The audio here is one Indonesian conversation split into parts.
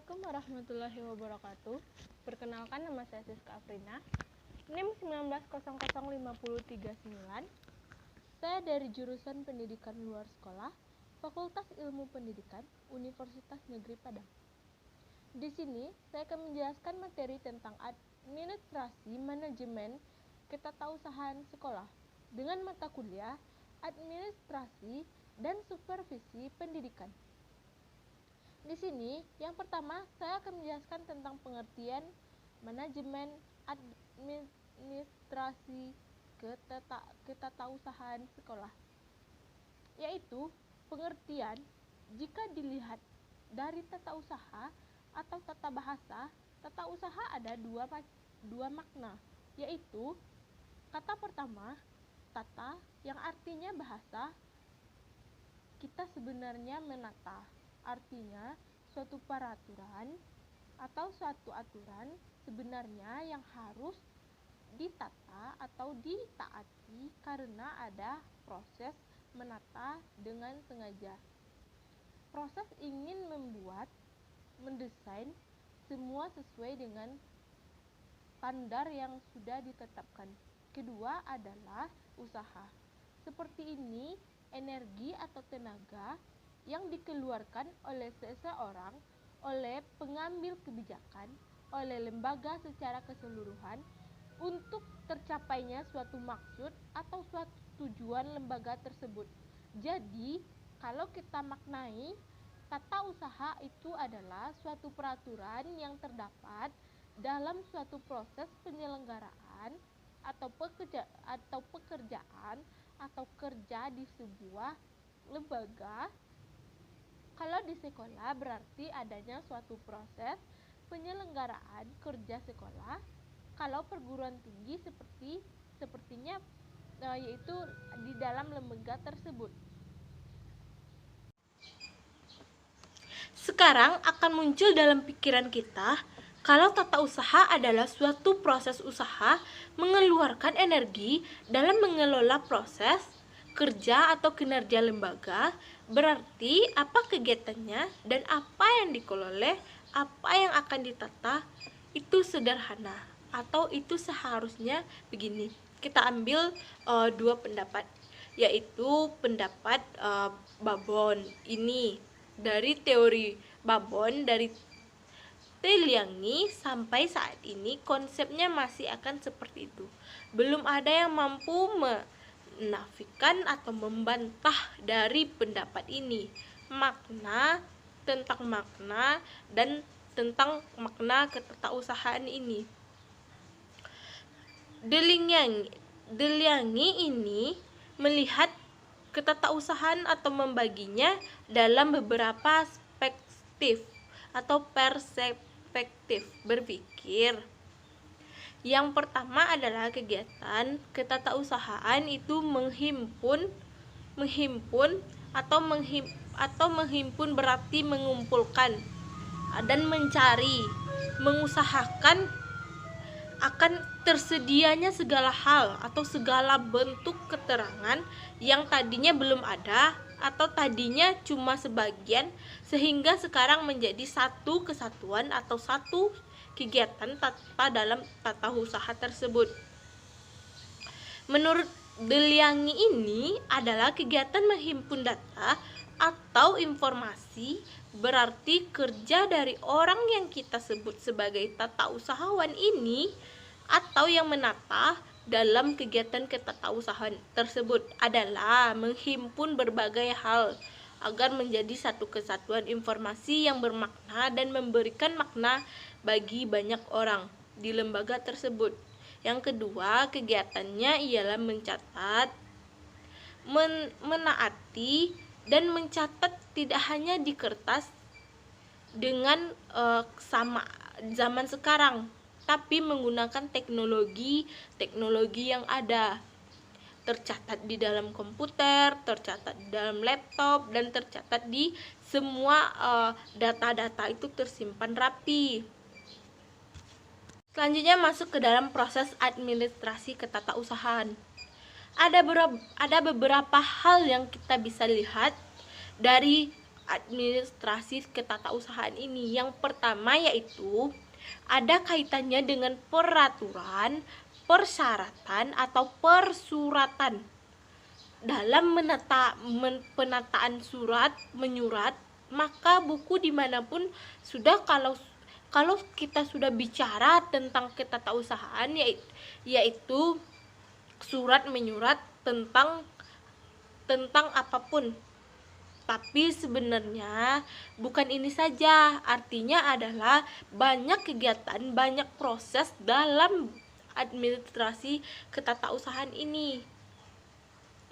Assalamualaikum warahmatullahi wabarakatuh. Perkenalkan, nama saya Siska Afrina, NIM 19005039. Saya dari jurusan Pendidikan Luar Sekolah, Fakultas Ilmu Pendidikan, Universitas Negeri Padang. Di sini saya akan menjelaskan materi tentang administrasi manajemen ketatausahaan sekolah dengan mata kuliah administrasi dan supervisi pendidikan. Di sini, yang pertama, saya akan menjelaskan tentang pengertian manajemen administrasi ketatausahaan sekolah, yaitu pengertian jika dilihat dari tata usaha atau tata bahasa. Tata usaha ada dua makna, yaitu kata pertama, tata, yang artinya bahasa. Kita sebenarnya menata, artinya suatu peraturan atau suatu aturan sebenarnya yang harus ditata atau ditaati karena ada proses menata dengan sengaja. Proses ingin mendesain semua sesuai dengan standar yang sudah ditetapkan. Kedua adalah usaha. Seperti ini, energi atau tenaga yang dikeluarkan oleh seseorang, oleh pengambil kebijakan, oleh lembaga secara keseluruhan untuk tercapainya suatu maksud atau suatu tujuan lembaga tersebut. Jadi, kalau kita maknai, tata usaha itu adalah suatu peraturan yang terdapat dalam suatu proses penyelenggaraan atau pekerjaan atau kerja di sebuah lembaga. Kalau di sekolah berarti adanya suatu proses penyelenggaraan kerja sekolah. Kalau perguruan tinggi sepertinya yaitu di dalam lembaga tersebut. Sekarang akan muncul dalam pikiran kita kalau tata usaha adalah suatu proses usaha mengeluarkan energi dalam mengelola proses kerja atau kinerja lembaga. Berarti apa kegiatannya dan apa yang dikelola, apa yang akan ditata, itu sederhana atau itu seharusnya begini. Kita ambil dua pendapat, yaitu pendapat Babon. Ini dari teori Babon, dari Liangi sampai saat ini konsepnya masih akan seperti itu. Belum ada yang mampu menafikan atau membantah dari pendapat ini. Tentang makna dan tentang makna ketatausahaan ini. De Liangi ini melihat ketatausahaan atau membaginya dalam beberapa perspektif atau perspektif berpikir. Yang pertama adalah kegiatan ketatausahaan itu menghimpun berarti mengumpulkan dan mencari, mengusahakan akan tersedianya segala hal atau segala bentuk keterangan yang tadinya belum ada atau tadinya cuma sebagian, sehingga sekarang menjadi satu kesatuan atau satu kegiatan dalam tata usaha tersebut. Menurut De Liangi ini adalah kegiatan menghimpun data atau informasi, berarti kerja dari orang yang kita sebut sebagai tata usahawan ini atau yang menata dalam kegiatan ketatausahaan tersebut adalah menghimpun berbagai hal agar menjadi satu kesatuan informasi yang bermakna dan memberikan makna bagi banyak orang di lembaga tersebut. Yang kedua, kegiatannya ialah mencatat, menaati dan mencatat tidak hanya di kertas dengan sama zaman sekarang, tapi menggunakan teknologi yang ada. Tercatat di dalam komputer, tercatat di dalam laptop, dan tercatat di semua data-data itu tersimpan rapi. Selanjutnya masuk ke dalam proses administrasi ketatausahaan. Ada beberapa hal yang kita bisa lihat dari administrasi ketatausahaan ini. Yang pertama yaitu ada kaitannya dengan peraturan, persyaratan atau persuratan. Dalam penataan surat menyurat, maka buku dimanapun sudah, kalau kita sudah bicara tentang ketatausahaan, yaitu surat menyurat tentang apapun. Tapi sebenarnya bukan ini saja, artinya adalah banyak kegiatan, banyak proses dalam administrasi ketatausahaan ini.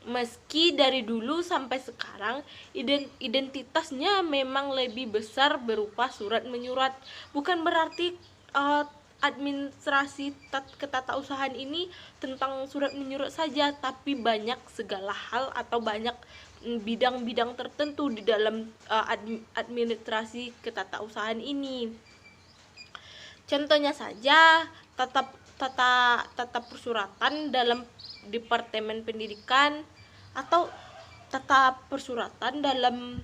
Meski dari dulu sampai sekarang identitasnya memang lebih besar berupa surat menyurat, bukan berarti administrasi ketatausahaan ini tentang surat menyurat saja, tapi banyak segala hal atau banyak bidang-bidang tertentu di dalam administrasi ketatausahaan ini. Contohnya saja tata persuratan dalam Departemen Pendidikan atau tata persuratan dalam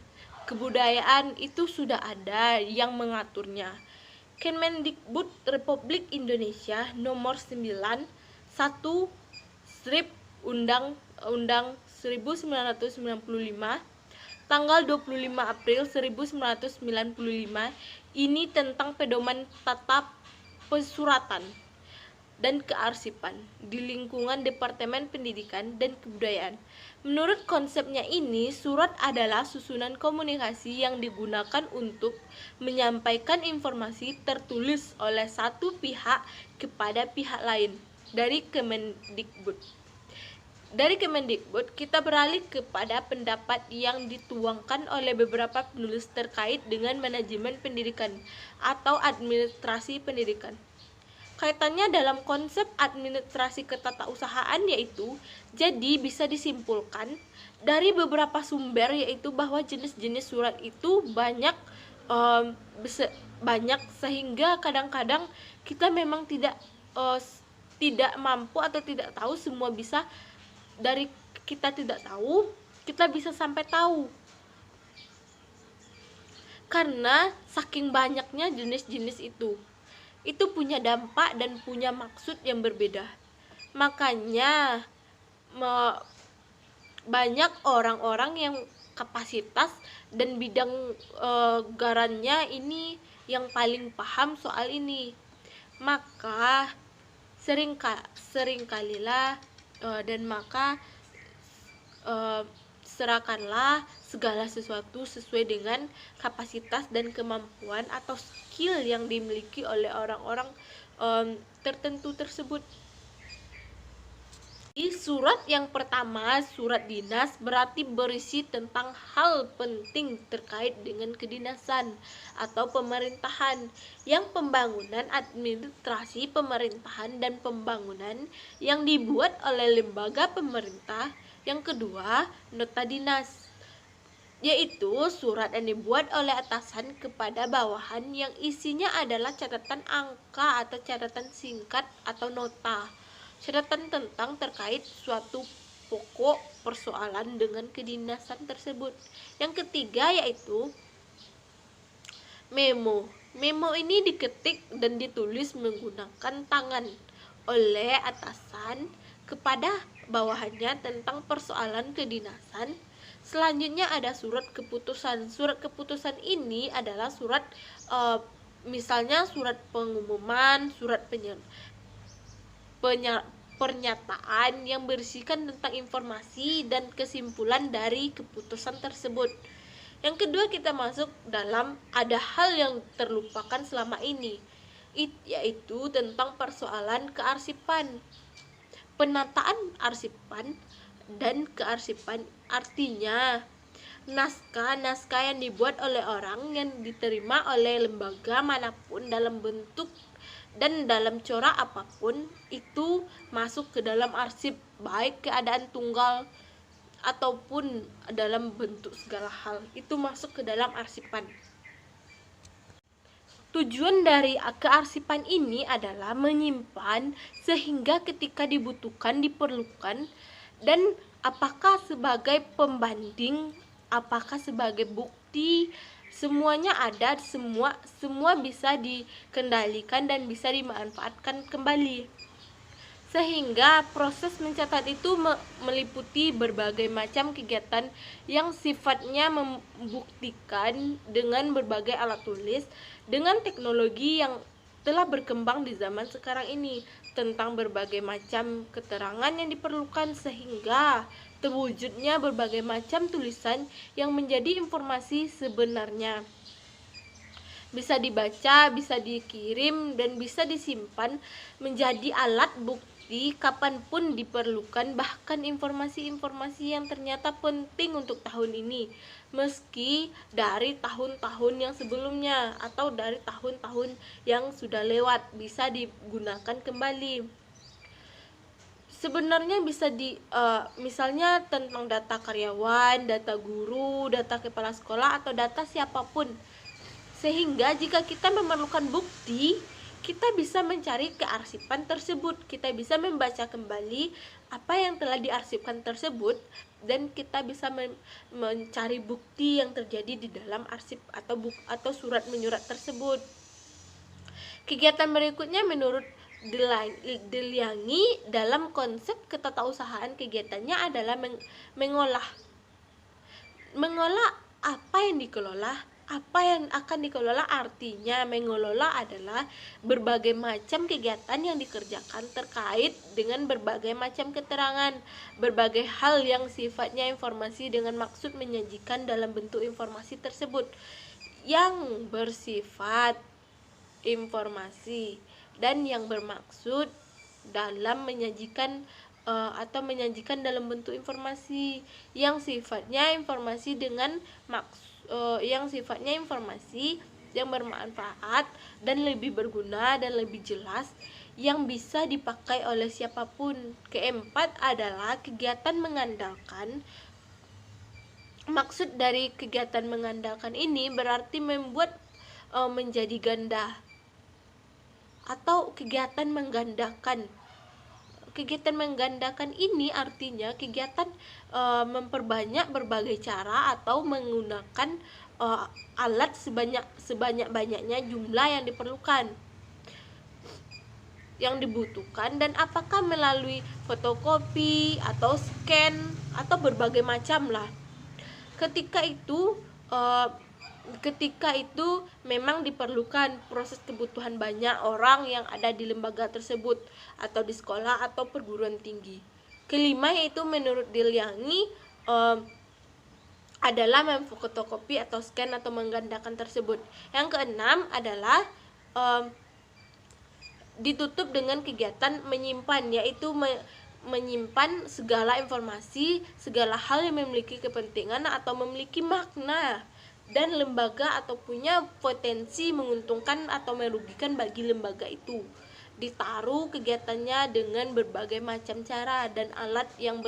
kebudayaan, itu sudah ada yang mengaturnya. Kemendikbud Republik Indonesia nomor 9 1 Strip Undang-Undang 1995 tanggal 25 April 1995 ini tentang pedoman tata persuratan dan kearsipan di lingkungan Departemen Pendidikan dan Kebudayaan. Menurut konsepnya ini, surat adalah susunan komunikasi yang digunakan untuk menyampaikan informasi tertulis oleh satu pihak kepada pihak lain. Dari Kemendikbud, kita beralih kepada pendapat yang dituangkan oleh beberapa penulis terkait dengan manajemen pendidikan atau administrasi pendidikan. Kaitannya dalam konsep administrasi ketatausahaan yaitu, jadi bisa disimpulkan dari beberapa sumber yaitu bahwa jenis-jenis surat itu banyak sehingga kadang-kadang kita memang tidak mampu atau tidak tahu semua. Bisa dari kita tidak tahu, kita bisa sampai tahu karena saking banyaknya jenis-jenis itu punya dampak dan punya maksud yang berbeda. Makanya banyak orang-orang yang kapasitas dan bidang garannya ini yang paling paham soal ini. Maka seringkalilah serahkanlah segala sesuatu sesuai dengan kapasitas dan kemampuan atau skill yang dimiliki oleh orang-orang tertentu tersebut. Di surat yang pertama, surat dinas, berarti berisi tentang hal penting terkait dengan kedinasan atau pemerintahan, yang pembangunan administrasi pemerintahan dan pembangunan yang dibuat oleh lembaga pemerintah. Yang kedua, nota dinas, yaitu surat yang dibuat oleh atasan kepada bawahan yang isinya adalah catatan angka atau catatan singkat atau nota, catatan tentang terkait suatu pokok persoalan dengan kedinasan tersebut. Yang ketiga yaitu memo. Memo ini diketik dan ditulis menggunakan tangan oleh atasan kepada bawahannya tentang persoalan kedinasan. Selanjutnya ada surat keputusan. Surat keputusan ini adalah surat misalnya surat pengumuman, surat pernyataan yang berisikan tentang informasi dan kesimpulan dari keputusan tersebut. Yang kedua, kita masuk dalam ada hal yang terlupakan selama ini, yaitu tentang persoalan kearsipan. Penataan arsipan dan kearsipan artinya naskah-naskah yang dibuat oleh orang yang diterima oleh lembaga manapun dalam bentuk dan dalam corak apapun itu masuk ke dalam arsip, baik keadaan tunggal ataupun dalam bentuk segala hal itu masuk ke dalam arsipan. Tujuan dari kearsipan ini adalah menyimpan sehingga ketika dibutuhkan diperlukan, dan apakah sebagai pembanding, apakah sebagai bukti, semuanya ada, semua bisa dikendalikan dan bisa dimanfaatkan kembali. Sehingga proses mencatat itu meliputi berbagai macam kegiatan yang sifatnya membuktikan dengan berbagai alat tulis dengan teknologi yang telah berkembang di zaman sekarang ini tentang berbagai macam keterangan yang diperlukan, sehingga terwujudnya berbagai macam tulisan yang menjadi informasi sebenarnya, bisa dibaca, bisa dikirim, dan bisa disimpan menjadi alat bukti kapanpun diperlukan, bahkan informasi-informasi yang ternyata penting untuk tahun ini meski dari tahun-tahun yang sebelumnya atau dari tahun-tahun yang sudah lewat bisa digunakan kembali. Sebenarnya bisa misalnya tentang data karyawan, data guru, data kepala sekolah, atau data siapapun. Sehingga jika kita memerlukan bukti, kita bisa mencari kearsipan tersebut, kita bisa membaca kembali apa yang telah diarsipkan tersebut, dan kita bisa mencari bukti yang terjadi di dalam arsip atau surat menyurat tersebut. Kegiatan berikutnya menurut Deliangi dalam konsep ketatausahaan kegiatannya adalah mengolah apa yang dikelola, apa yang akan dikelola. Artinya mengelola adalah berbagai macam kegiatan yang dikerjakan terkait dengan berbagai macam keterangan, berbagai hal yang sifatnya informasi dengan maksud menyajikan dalam bentuk informasi tersebut yang bersifat informasi dan yang bermaksud dalam menyajikan atau menyajikan dalam bentuk informasi yang sifatnya informasi yang bermanfaat dan lebih berguna dan lebih jelas yang bisa dipakai oleh siapapun. Keempat adalah kegiatan mengandalkan. Maksud dari kegiatan mengandalkan ini berarti membuat menjadi ganda atau kegiatan menggandakan. Kegiatan menggandakan ini artinya kegiatan memperbanyak berbagai cara atau menggunakan alat sebanyak-banyaknya jumlah yang dibutuhkan, dan apakah melalui fotokopi atau scan atau berbagai macam lah. Ketika itu memang diperlukan proses kebutuhan banyak orang yang ada di lembaga tersebut atau di sekolah atau perguruan tinggi. Kelima yaitu menurut Deliangi adalah memfotokopi atau scan atau menggandakan tersebut. Yang keenam adalah ditutup dengan kegiatan menyimpan, yaitu menyimpan segala informasi, segala hal yang memiliki kepentingan atau memiliki makna dan lembaga atau punya potensi menguntungkan atau merugikan bagi lembaga itu. Ditaruh kegiatannya dengan berbagai macam cara dan alat yang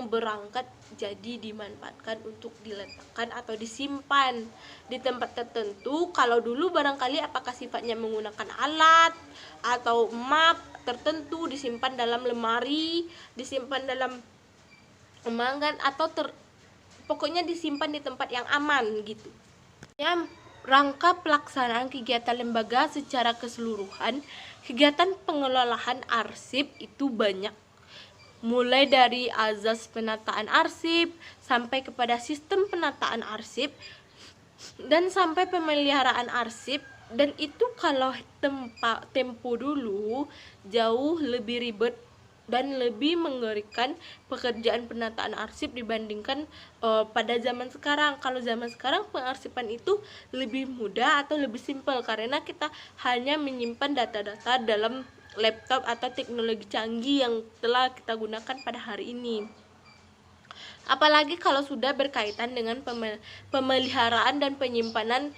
berangkat jadi dimanfaatkan untuk diletakkan atau disimpan di tempat tertentu. Kalau dulu barangkali apakah sifatnya menggunakan alat atau map tertentu, disimpan dalam lemari, disimpan dalam emanggan, atau pokoknya disimpan di tempat yang aman gitu. Rangka pelaksanaan kegiatan lembaga secara keseluruhan, kegiatan pengelolaan arsip itu banyak. Mulai dari azas penataan arsip sampai kepada sistem penataan arsip dan sampai pemeliharaan arsip. Dan itu kalau tempo dulu jauh lebih ribet dan lebih mengerikan pekerjaan penataan arsip dibandingkan pada zaman sekarang. Kalau zaman sekarang pengarsipan itu lebih mudah atau lebih simpel karena kita hanya menyimpan data-data dalam laptop atau teknologi canggih yang telah kita gunakan pada hari ini. Apalagi kalau sudah berkaitan dengan pemeliharaan dan penyimpanan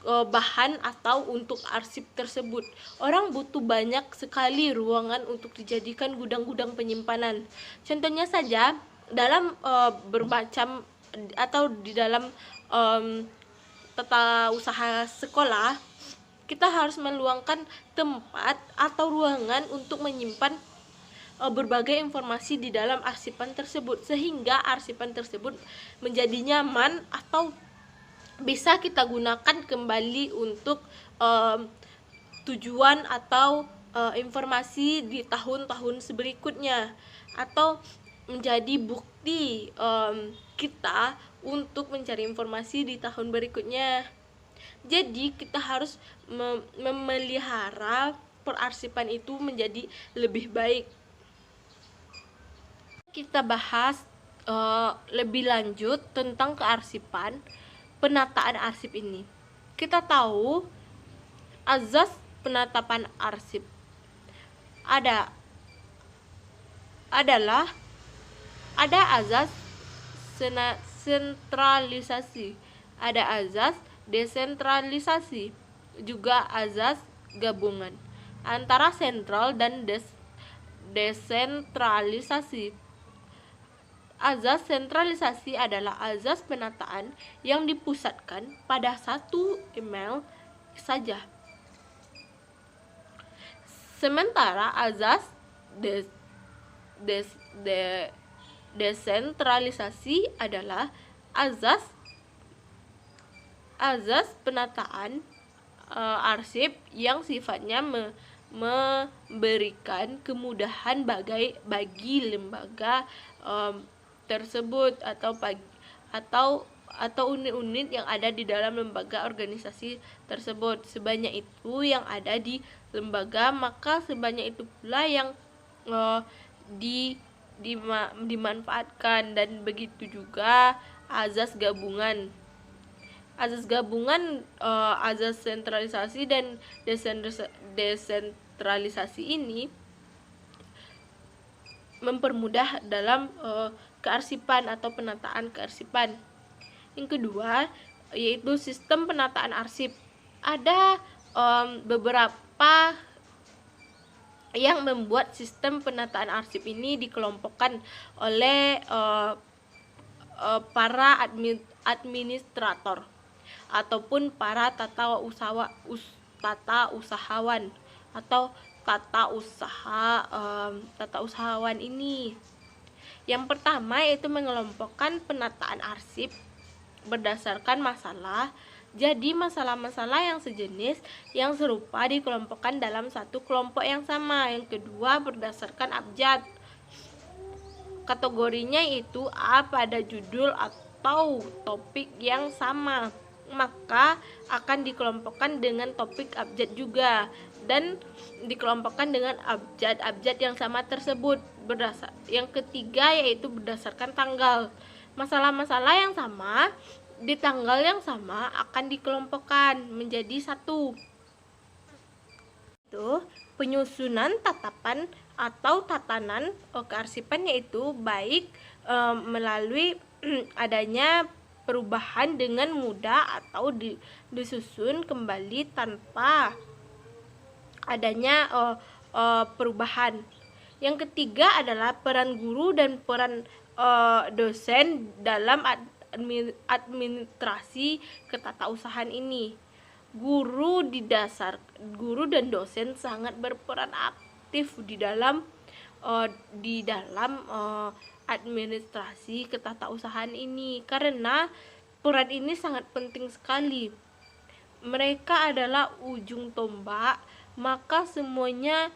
bahan atau untuk arsip tersebut. Orang butuh banyak sekali ruangan untuk dijadikan gudang-gudang penyimpanan. Contohnya saja dalam bermacam atau di dalam tata usaha sekolah, kita harus meluangkan tempat atau ruangan untuk menyimpan berbagai informasi di dalam arsipan tersebut, sehingga arsipan tersebut menjadi nyaman atau bisa kita gunakan kembali untuk tujuan atau informasi di tahun-tahun berikutnya, atau menjadi bukti kita untuk mencari informasi di tahun berikutnya. Jadi kita harus memelihara perarsipan itu menjadi lebih baik. Kita bahas lebih lanjut tentang kearsipan penataan arsip ini. Kita tahu azas penetapan arsip ada azas sentralisasi, ada azas desentralisasi, juga azas gabungan antara sentral dan desentralisasi. Azas sentralisasi adalah azas penataan yang dipusatkan pada satu email saja. Sementara azas desentralisasi adalah azas penataan arsip yang sifatnya memberikan kemudahan bagi lembaga tersebut atau unit-unit yang ada di dalam lembaga organisasi tersebut. Sebanyak itu yang ada di lembaga, maka sebanyak itu pula yang dimanfaatkan. Dan begitu juga azas gabungan. Azas gabungan, azas sentralisasi dan desentralisasi ini mempermudah dalam kearsipan atau penataan kearsipan. Yang kedua yaitu sistem penataan arsip. Ada beberapa yang membuat sistem penataan arsip ini dikelompokkan oleh para administrator ataupun para tata usahawan atau tata usahawan ini. Yang pertama yaitu mengelompokkan penataan arsip berdasarkan masalah. Jadi masalah-masalah yang sejenis, yang serupa dikelompokkan dalam satu kelompok yang sama. Yang kedua berdasarkan abjad. Kategorinya itu A pada judul atau topik yang sama, maka akan dikelompokkan dengan topik abjad juga, dan dikelompokkan dengan abjad yang sama tersebut. Yang ketiga yaitu berdasarkan tanggal. Masalah-masalah yang sama di tanggal yang sama akan dikelompokkan menjadi satu. Itu penyusunan tatapan atau tatanan kearsipan, yaitu baik melalui adanya perubahan dengan mudah atau disusun kembali tanpa adanya perubahan. Yang ketiga adalah peran guru dan peran dosen dalam administrasi ketatausahaan ini. Guru dan dosen sangat berperan aktif di dalam administrasi ketatausahaan ini, karena peran ini sangat penting sekali. Mereka adalah ujung tombak, maka semuanya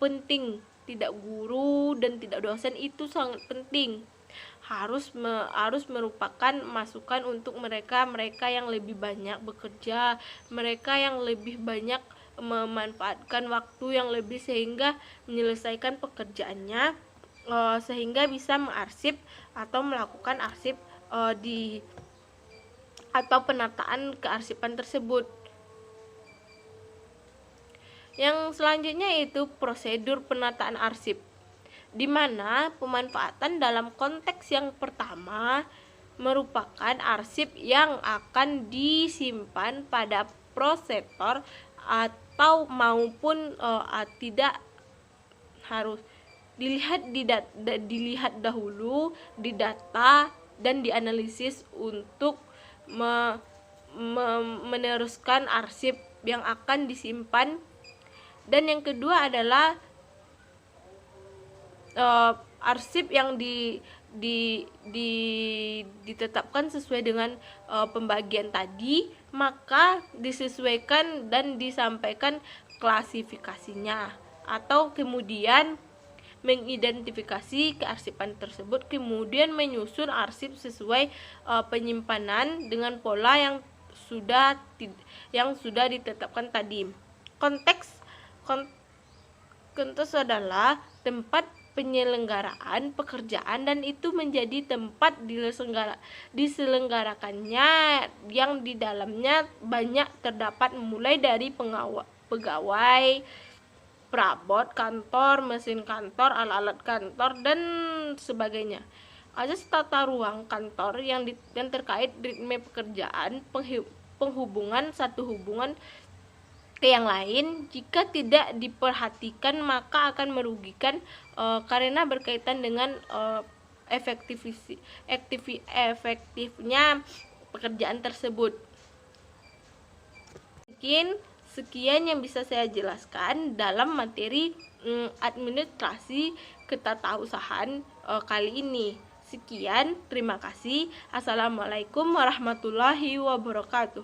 penting. Tidak guru dan tidak dosen itu sangat penting. Harus merupakan masukan untuk mereka yang lebih banyak bekerja, mereka yang lebih banyak memanfaatkan waktu yang lebih sehingga menyelesaikan pekerjaannya, sehingga bisa mengarsip atau melakukan arsip atau penataan kearsipan tersebut. Yang selanjutnya yaitu prosedur penataan arsip, di mana pemanfaatan dalam konteks yang pertama merupakan arsip yang akan disimpan pada prosetor atau maupun tidak harus dilihat dahulu di data dan dianalisis untuk meneruskan arsip yang akan disimpan. Dan yang kedua adalah arsip yang ditetapkan sesuai dengan pembagian tadi, maka disesuaikan dan disampaikan klasifikasinya, atau kemudian mengidentifikasi kearsipan tersebut, kemudian menyusun arsip sesuai penyimpanan dengan pola yang sudah ditetapkan tadi. Konteks adalah tempat penyelenggaraan pekerjaan, dan itu menjadi tempat diselenggarakannya yang di dalamnya banyak terdapat mulai dari pegawai, perabot kantor, mesin kantor, alat-alat kantor, dan sebagainya. Azas tata ruang kantor yang terkait ritme pekerjaan, penghubungan satu hubungan ke yang lain. Jika tidak diperhatikan maka akan merugikan karena berkaitan dengan efektifnya pekerjaan tersebut. Sekian yang bisa saya jelaskan dalam materi administrasi ketatausahaan kali ini. Sekian, terima kasih. Assalamualaikum warahmatullahi wabarakatuh.